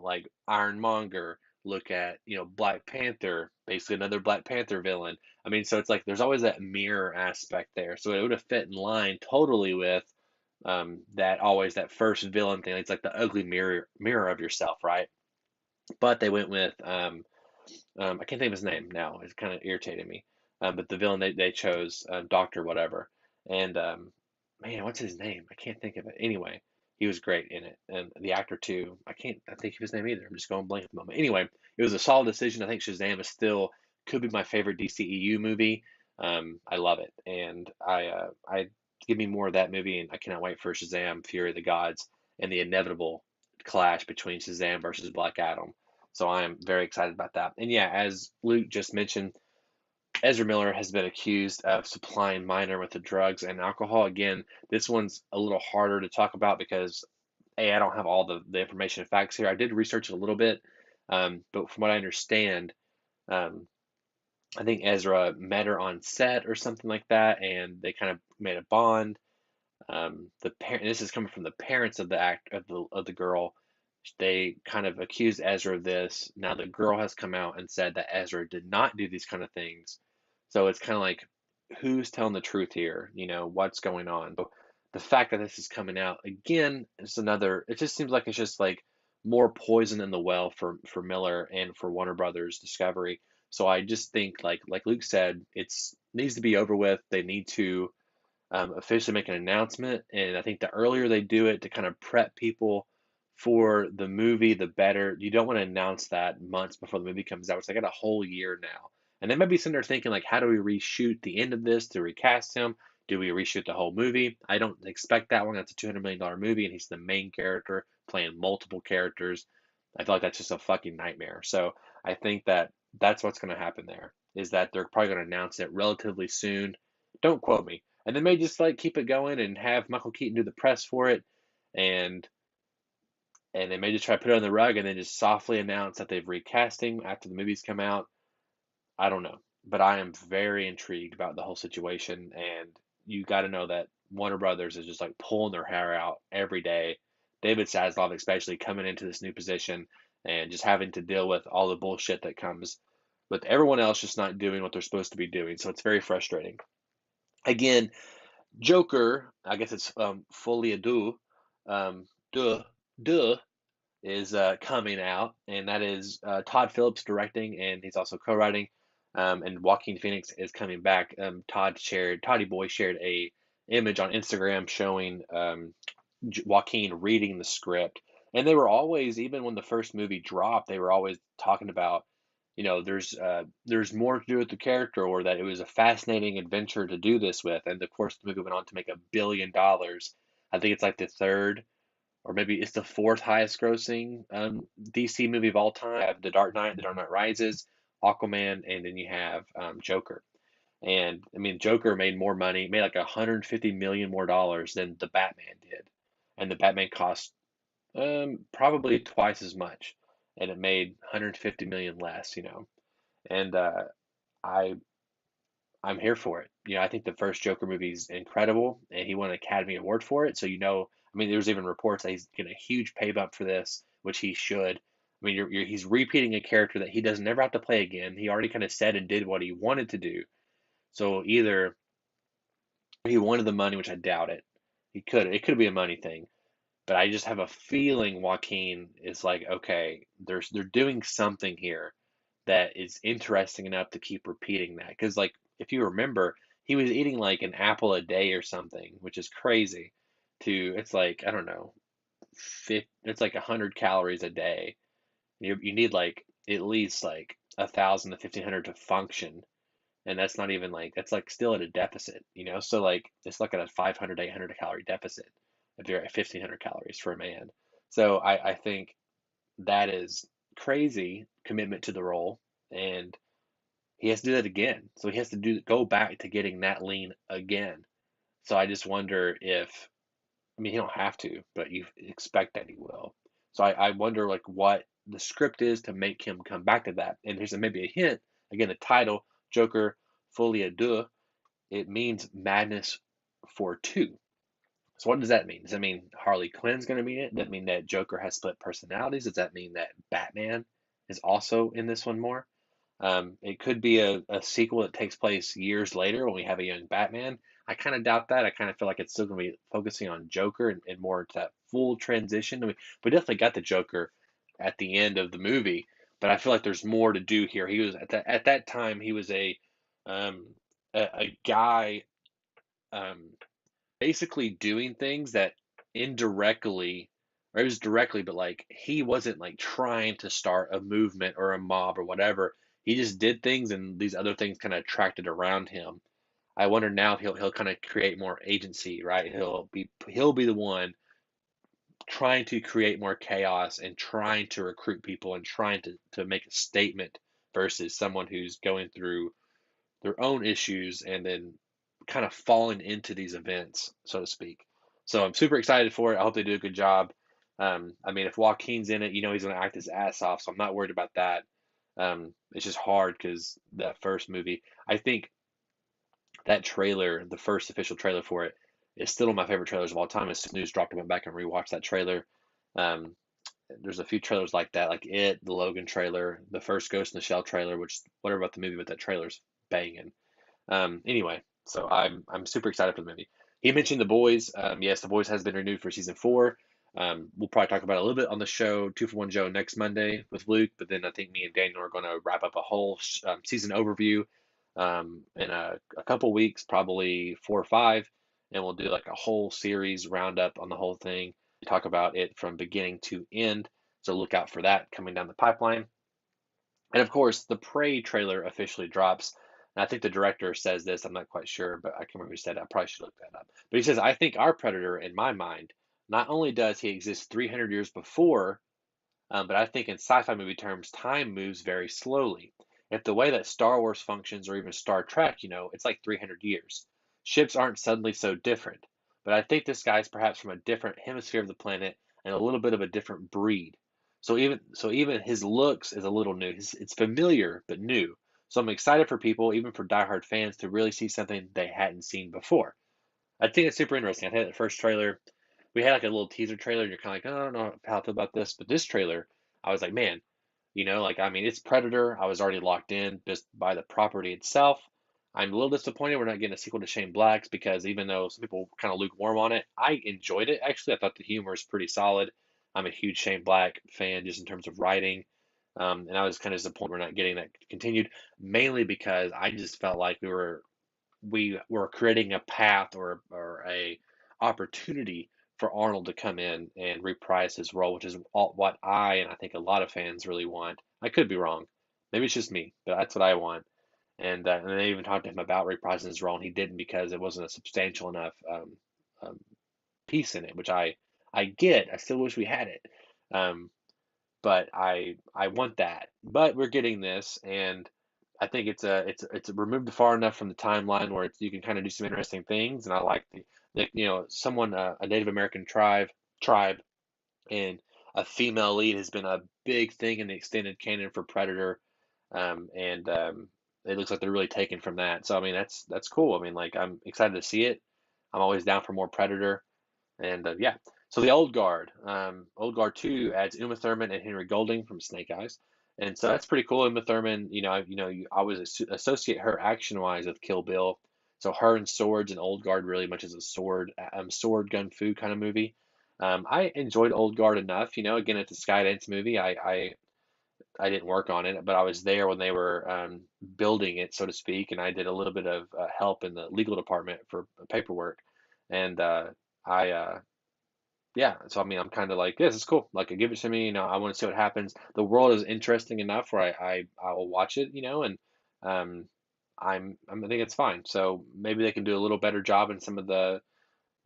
like Ironmonger. Look at, Black Panther, basically another Black Panther villain. I mean, so it's like there's always that mirror aspect there. So it would have fit in line totally with that first villain thing. It's like the ugly mirror of yourself, right? But they went with I can't think of his name now. It's kind of irritating me. But the villain they chose, Doctor whatever, and man, what's his name? I can't think of it. Anyway, he was great in it, and the actor too. I can't think of his name either. I'm just going blank at the moment. Anyway, it was a solid decision. I think Shazam is still could be my favorite DCEU movie. I love it, and I give me more of that movie, and I cannot wait for Shazam: Fury of the Gods and the inevitable clash between Shazam versus Black Adam. So I am very excited about that. And yeah, as Luke just mentioned, Ezra Miller has been accused of supplying minor with the drugs and alcohol. Again, this one's a little harder to talk about because I don't have all the information and facts here. I did research it a little bit, but from what I understand, um, I think Ezra met her on set or something like that, and they kind of made a bond. The parent, this is coming from the parents of the act of the girl. They kind of accused Ezra of this. Now the girl has come out and said that Ezra did not do these kind of things. So it's kind of like, who's telling the truth here? What's going on? But the fact that this is coming out again is another. It just seems like it's just like more poison in the well for Miller and for Warner Brothers Discovery. So I just think like Luke said, it's needs to be over with. They need to officially make an announcement. And I think the earlier they do it to kind of prep people for the movie, the better. You don't want to announce that months before the movie comes out. It's like got a whole year now. And they might be sitting there thinking, like, how do we reshoot the end of this to recast him? Do we reshoot the whole movie? I don't expect that one. That's a $200 million movie, and he's the main character playing multiple characters. I feel like that's just a fucking nightmare. So I think that that's what's going to happen there, is that they're probably going to announce it relatively soon. Don't quote me. And they may just like keep it going and have Michael Keaton do the press for it, and they may just try to put it on the rug and then just softly announce that they've recasting after the movies come out. I don't know, but I am very intrigued about the whole situation, and you got to know that Warner Brothers is just like pulling their hair out every day. David Zaslav, especially coming into this new position and just having to deal with all the bullshit that comes with everyone else just not doing what they're supposed to be doing. So it's very frustrating. Again, Joker, I guess it's Folie à Deux, Deux is coming out, and that is Todd Phillips directing, and he's also co-writing. And Joaquin Phoenix is coming back. Toddy Boy shared a image on Instagram showing Joaquin reading the script, and they were always, even when the first movie dropped, they were always talking about, there's more to do with the character, or that it was a fascinating adventure to do this with. And of course, the movie went on to make $1 billion. I think it's like the third or maybe it's the fourth highest grossing DC movie of all time. You have The Dark Knight Rises, Aquaman, and then you have Joker. And I mean, Joker made more money, made like 150 million more dollars than the Batman did, and the Batman cost probably twice as much, and it made 150 million less. And I I'm here for it. I think the first Joker movie is incredible, and he won an Academy Award for it. So I mean, there was even reports that he's getting a huge pay bump for this, which he should. I mean, he's repeating a character that he does never have to play again. He already kind of said and did what he wanted to do. So either he wanted the money, which I doubt it. It could be a money thing, but I just have a feeling Joaquin is like, okay, they're doing something here that is interesting enough to keep repeating that. Because like if you remember, he was eating like an apple a day or something, which is crazy. It's like I don't know, it's like 100 calories a day. You need like at least like 1,000 to 1,500 to function, and that's not even like that's like still at a deficit. So like it's like at a 500 to 800 calorie deficit if you're at 1,500 calories for a man. So I think that is crazy commitment to the role, and he has to do that again. So he has to go back to getting that lean again. So I just wonder if, I mean, he don't have to, but you expect that he will. So I wonder like what the script is to make him come back to that. And here's maybe a hint. Again, the title, Joker Folie à Deux, it means madness for two. So what does that mean? Does that mean Harley Quinn's going to be in it? Does that mean that Joker has split personalities? Does that mean that Batman is also in this one more? It could be a sequel that takes place years later when we have a young Batman. I kind of doubt that. I kind of feel like it's still going to be focusing on Joker and more to that full transition. We definitely got the Joker at the end of the movie, but I feel like there's more to do here. He was at that time he was um, a guy um, basically doing things that indirectly, or it was directly, but like he wasn't like trying to start a movement or a mob or whatever. He just did things, and these other things kind of attracted around him. I wonder now if he'll kind of create more agency, right? He'll be the one trying to create more chaos and trying to recruit people and trying to make a statement versus someone who's going through their own issues and then kind of falling into these events, so to speak. So I'm super excited for it. I hope they do a good job. I mean, if Joaquin's in it, he's going to act his ass off, so I'm not worried about that. It's just hard because that first movie, I think that trailer, the first official trailer for it, is still one of my favorite trailers of all time. As soon as news dropped, I went back and rewatched that trailer. Um, there's a few trailers like that, like the Logan trailer, the first Ghost in the Shell trailer, which whatever about the movie, but that trailer's banging. Anyway, so I'm super excited for the movie. He mentioned The Boys. Yes, The Boys has been renewed for season 4. We'll probably talk about it a little bit on the show, 2 for 1 Joe, next Monday with Luke. But then I think me and Daniel are going to wrap up a whole season overview in a couple weeks, probably 4 or 5, and we'll do like a whole series roundup on the whole thing. Talk about it from beginning to end. So look out for that coming down the pipeline. And of course, the Prey trailer officially drops. And I think the director says this. I'm not quite sure, but I can't remember who said it. I probably should look that up. But he says, I think our Predator, in my mind, not only does he exist 300 years before But I think in sci-fi movie terms, time moves very slowly. If the way that Star Wars functions, or even Star Trek, it's like 300 years. Ships aren't suddenly so different. But I think this guy's perhaps from a different hemisphere of the planet and a little bit of a different breed. So even his looks is a little new. It's familiar but new. So I'm excited for people, even for diehard fans, to really see something they hadn't seen before. I think it's super interesting. I think the first trailer, we had like a little teaser trailer, and you're kind of like, oh, I don't know how I feel about this. But this trailer, I was like, man, like, I mean, it's Predator. I was already locked in just by the property itself. I'm a little disappointed we're not getting a sequel to Shane Black's, because even though some people were kind of lukewarm on it, I enjoyed it. Actually, I thought the humor is pretty solid. I'm a huge Shane Black fan just in terms of writing. And I was kind of disappointed we're not getting that continued, mainly because I just felt like we were creating a path, or a opportunity for Arnold to come in and reprise his role, which is what and I think a lot of fans really want. I could be wrong. Maybe it's just me, but that's what I want. And they even talked to him about reprising his role, and he didn't, because it wasn't a substantial enough um, piece in it, which I get. I still wish we had it. Um, but I want that. But we're getting this, and I think it's removed far enough from the timeline where you can kind of do some interesting things. And I like the someone, a Native American tribe, and a female lead has been a big thing in the extended canon for Predator. And it looks like they're really taking from that. So I mean, that's cool. I mean, like, I'm excited to see it. I'm always down for more Predator. And yeah, so the Old Guard 2 adds Uma Thurman and Henry Golding from Snake Eyes, and so that's pretty cool. Uma Thurman, I always associate her action-wise with Kill Bill, so her and swords, and Old Guard really much as a sword gun fu kind of movie. I enjoyed Old Guard enough. Again, it's a Skydance movie. I didn't work on it, but I was there when they were building it, so to speak, and I did a little bit of help in the legal department for paperwork, and I yeah, so I mean, I'm kind of like, this is cool. Like, give it to me. I want to see what happens. The world is interesting enough where I will watch it. And um, I think it's fine. So maybe they can do a little better job in some of the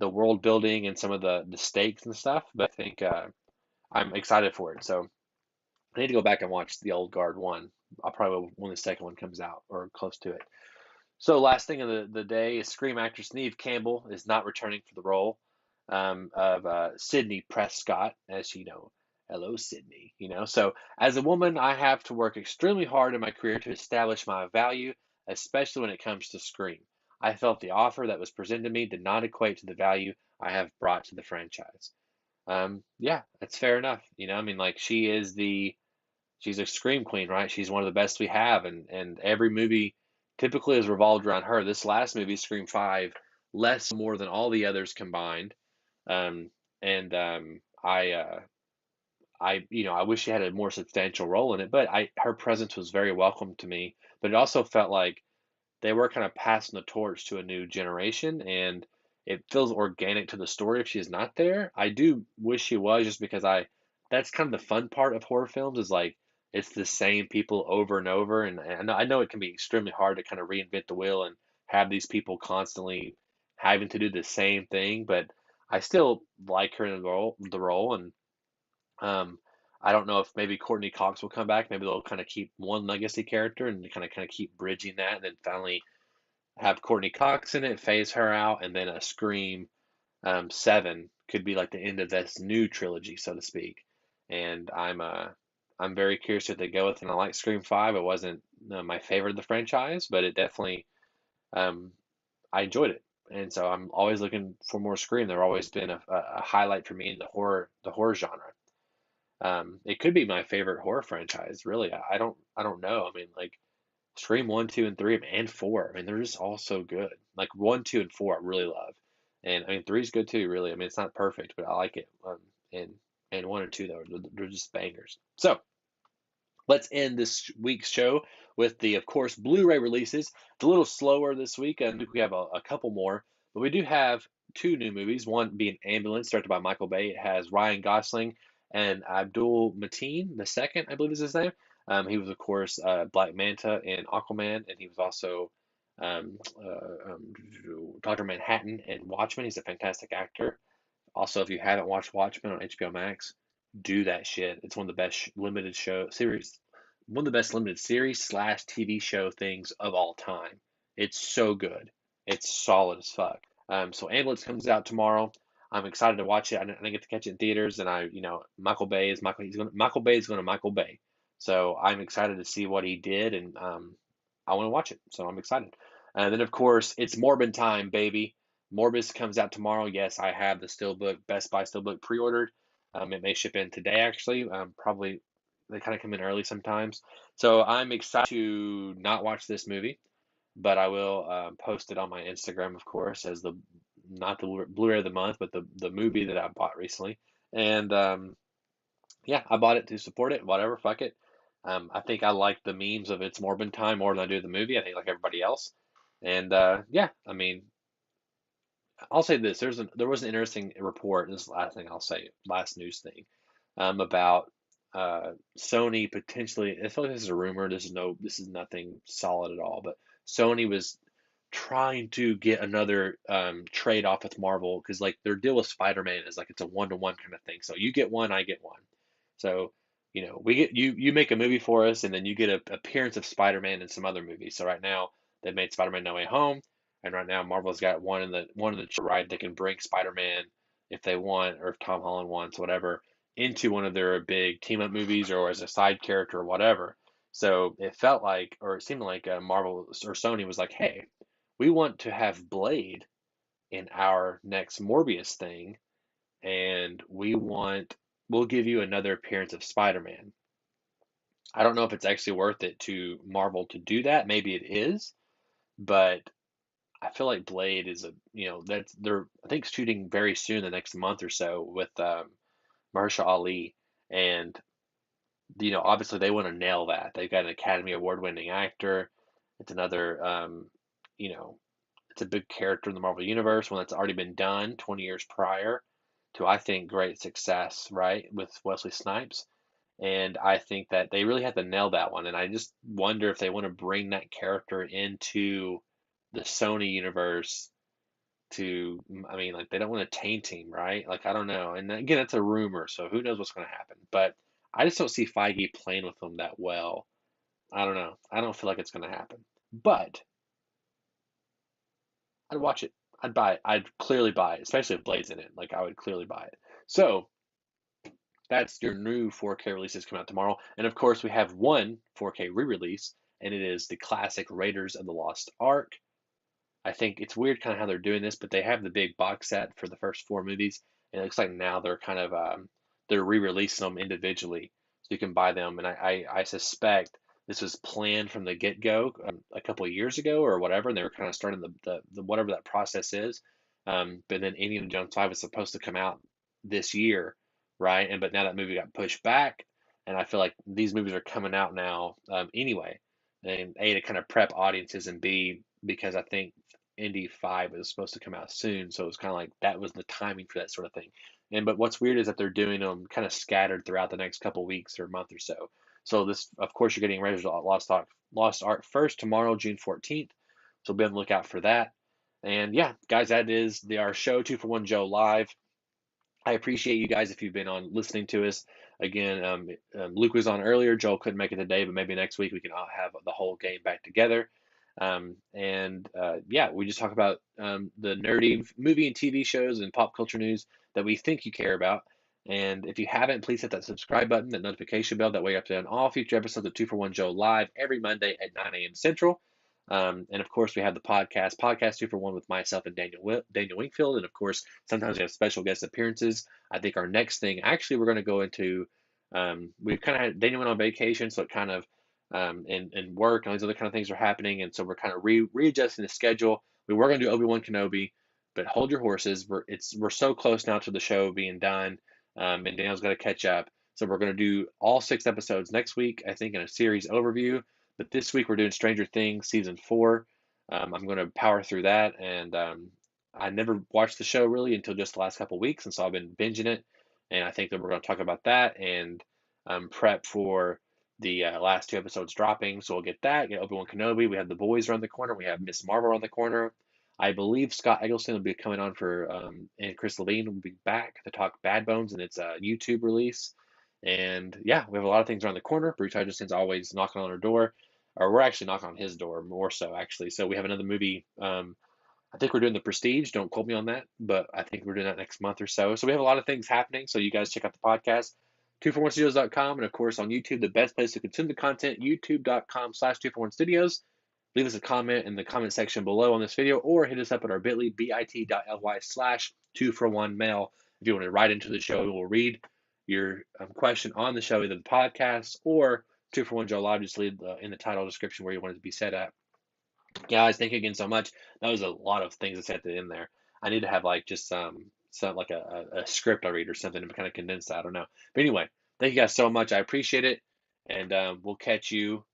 world building and some of the stakes and stuff. But I think I'm excited for it. So I need to go back and watch the Old Guard one. I'll probably when the second one comes out, or close to it. So last thing of the day is Scream actress Neve Campbell is not returning for the role of Sydney Prescott, as you know. Hello, Sydney. So as a woman, I have to work extremely hard in my career to establish my value, especially when it comes to Scream. I felt the offer that was presented to me did not equate to the value I have brought to the franchise. Yeah, that's fair enough. I mean, like, she's a scream queen, right? She's one of the best we have, and every movie typically is revolved around her. This last movie, Scream 5, less more than all the others combined. And I wish she had a more substantial role in it, but her presence was very welcome to me. But it also felt like they were kind of passing the torch to a new generation, and it feels organic to the story if she's not there. I do wish she was, just because that's kind of the fun part of horror films, is like it's the same people over and over, and I know it can be extremely hard to kind of reinvent the wheel and have these people constantly having to do the same thing, but I still like her in the role. And um I don't know if maybe Courtney Cox will come back. Maybe they'll kind of keep one legacy character and kind of keep bridging that, and then finally have Courtney Cox in it, phase her out, and then a Scream 7 could be like the end of this new trilogy, so to speak. And I'm very curious what they go with. And I like Scream 5. It wasn't my favorite of the franchise, but it definitely um, I enjoyed it. And so I'm always looking for more Scream. They've always been a highlight for me in the horror genre. It could be my favorite horror franchise, really. I don't know. I mean, like, Scream 1, 2, and 3, and 4. I mean, they're just all so good. Like 1, 2, and 4, I really love. And I mean, 3 is good too, really. I mean, it's not perfect, but I like it. And 1 and 2, though, they're just bangers. So let's end this week's show with of course, Blu-ray releases. It's a little slower this week. I think we have a couple more, but we do have two new movies. One being Ambulance, directed by Michael Bay. It has Ryan Gosling and Abdul Mateen the second, I believe is his name. He was, of course, Black Manta in Aquaman, and he was also Dr. Manhattan and Watchmen. He's a fantastic actor. Also, if you haven't watched Watchmen on HBO Max, do that shit. It's one of the best limited show series, one of the best limited series slash TV show things of all time. It's so good. It's solid as fuck. So Ambulance comes out tomorrow. I'm excited to watch it. I didn't get to catch it in theaters, and Michael Bay is Michael. Michael Bay is going to Michael Bay. So I'm excited to see what he did, and I want to watch it. So I'm excited. And then of course it's Morbin time, baby. Morbius comes out tomorrow. Yes, I have the Steelbook Best Buy Steelbook pre-ordered. It may ship in today, actually. Probably they kind of come in early sometimes. So I'm excited to not watch this movie, but I will post it on my Instagram, of course, as the not the Blu-ray of the month, but the movie that I bought recently. And yeah, I bought it to support it. Whatever, fuck it. I think I like the memes of It's Morbin Time more than I do the movie. I think like everybody else. And yeah, I mean, I'll say this: there was an interesting report. This is the last thing I'll say, last news thing, about Sony potentially. I feel like this is a rumor. This is nothing solid at all. But Sony was trying to get another trade off with Marvel because like their deal with Spider-Man is like it's a one-to-one kind of thing. So you get one, I get one. So we get you make a movie for us, and then you get an appearance of Spider-Man in some other movie. So right now they made Spider-Man No Way Home. And right now, Marvel's got one of the right. They can bring Spider-Man if they want, or if Tom Holland wants, whatever, into one of their big team up movies or as a side character or whatever. So it felt like, or it seemed like Marvel or Sony was like, hey, we want to have Blade in our next Morbius thing, and we'll give you another appearance of Spider-Man. I don't know if it's actually worth it to Marvel to do that. Maybe it is, but I feel like Blade is that's they're I think shooting very soon, the next month or so with Mahershala Ali, and obviously they want to nail that. They've got an Academy Award winning actor. It's another you know it's a big character in the Marvel universe, one that's already been done 20 years prior to I think great success, right, with Wesley Snipes. And I think that they really have to nail that one. And I just wonder if they want to bring that character into the Sony universe I mean, like they don't want to taint him, right? Like I don't know. And again, it's a rumor, so who knows what's going to happen. But I just don't see Feige playing with them that well. I don't know. I don't feel like it's going to happen. But I'd watch it. I'd buy it. I'd clearly buy it, especially if Blade's in it. Like I would clearly buy it. So that's your new 4K releases come out tomorrow. And of course, we have one 4K re-release, and it is the classic Raiders of the Lost Ark. I think it's weird kind of how they're doing this, but they have the big box set for the first four movies, and it looks like now they're kind of they're re-releasing them individually, so you can buy them. And I suspect this was planned from the get-go a couple of years ago or whatever, and they were kind of starting the whatever that process is. But then Indiana Jones 5 was supposed to come out this year, right? And but now that movie got pushed back, and I feel like these movies are coming out now anyway, and A, to kind of prep audiences, and B, because I think Indy 5 is supposed to come out soon, so it was kind of like that was the timing for that sort of thing. And but what's weird is that they're doing them kind of scattered throughout the next couple weeks or month or so. So this, of course, you're getting Raiders of the Lost Ark first tomorrow, June 14th. So be on the lookout for that. And yeah, guys, that is our show, 2 for 1 Joe live. I appreciate you guys if you've been on listening to us. Again, Luke was on earlier. Joel couldn't make it today, but maybe next week we can all have the whole game back together. And yeah, we just talk about the nerdy movie and TV shows and pop culture news that we think you care about. And if you haven't, please hit that subscribe button, that notification bell. That way you're up to date on all future episodes of 2 for 1 Joe live every Monday at 9 a.m. Central. And of course, we have the podcast 2 for 1 with myself and Daniel Wingfield. And of course, sometimes we have special guest appearances. I think our next thing, actually, we're going to go into, we've kind of had, Daniel went on vacation, so it kind of, and work and all these other kind of things are happening. And so we're kind of readjusting the schedule. We were going to do Obi-Wan Kenobi, but hold your horses. We're so close now to the show being done. And Daniel's got to catch up. So we're going to do all 6 episodes next week, I think, in a series overview. But this week we're doing Stranger Things season 4. I'm going to power through that, and I never watched the show really until just the last couple of weeks, and so I've been binging it. And I think that we're going to talk about that and prep for the last 2 episodes dropping. So we'll get that. Get Obi-Wan Kenobi. We have The Boys around the corner. We have Miss Marvel around the corner. I believe Scott Eggleston will be coming on for, and Chris Levine will be back to talk Bad Bones and its YouTube release. And yeah, we have a lot of things around the corner. Bruce Hutchinson's always knocking on our door, or we're actually knocking on his door more so actually. So we have another movie. I think we're doing The Prestige. Don't quote me on that, but I think we're doing that next month or so. So we have a lot of things happening. So you guys check out the podcast, 241studios.com, and of course on YouTube, the best place to consume the content, youtube.com/241studios. Leave us a comment in the comment section below on this video, or hit us up at our bit.ly, bit.ly/2for1mail. If you want to write into the show, we will read your question on the show, either the podcast or 2 for 1 Joe Live. Just leave in the title description where you want it to be set at. Guys, thank you again so much. That was a lot of things I said in there. I need to have like just some like a script I read or something to kind of condense that. I don't know. But anyway, thank you guys so much. I appreciate it. And we'll catch you